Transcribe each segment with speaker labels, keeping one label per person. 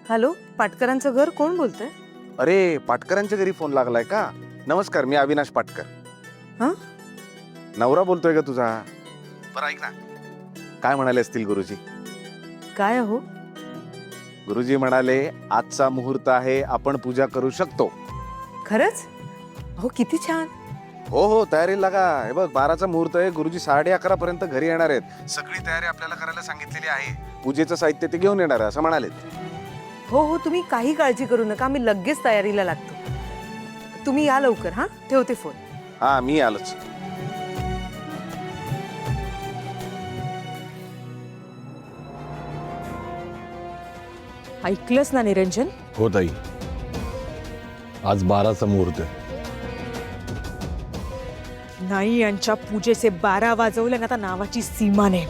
Speaker 1: Hello, पाटकरांचं घर, कोण बोलतंय?
Speaker 2: अरे पाटकरांच्या घरी फोन लागलाय का? नमस्कार, मी अविनाश पाटकर.
Speaker 1: हा?
Speaker 2: नवरा बोलतोय का तुझा? बरं ऐक ना, काय म्हणाले असतील गुरुजी?
Speaker 1: काय हो?
Speaker 2: गुरुजी म्हणाले आजचा मुहूर्त आहे, आपण पूजा करू शकतो.
Speaker 1: खरंच? हो, किती छान.
Speaker 2: हो हो, तयारी लागा. हे बघ, 12चा मुहूर्त आहे. गुरुजी 11:30 पर्यंत घरी येणार आहेत. सगळी तयारी आपल्याला करायला सांगितलेली आहे. पूजेचं साहित्य ते घेऊन येणार आहे असं म्हणालेत.
Speaker 1: हो हो, तुम्ही काही काळजी करू नका, मी लगेच तयारीला लागतो. तुम्ही या लवकर. हा, ठेवते फोन.
Speaker 2: हा, मी आलोच.
Speaker 1: ऐकलंस ना निरंजन?
Speaker 3: हो ताई, आज 12चा मुहूर्त आहे.
Speaker 1: नाही, यांच्या पूजेचे 12 वाजवले ना, आता नावाची सीमा नाही.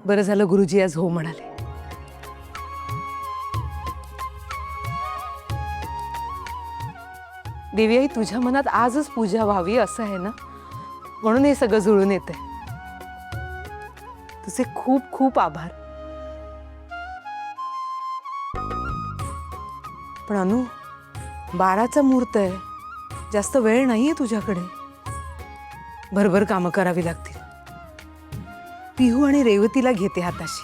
Speaker 1: बरं झालं गुरुजी आज हो म्हणाले. देवी आई, तुझ्या मनात आजच पूजा व्हावी असं आहे ना, म्हणून हे सगळं जुळून येतंय. तुझे खूप खूप आभार. पण अनु, 12चा मुहूर्त आहे, जास्त वेळ नाहीये तुझ्याकडे. भरभर कामं करावी लागतील. पिहू आणि रेवतीला घेते हाताशी.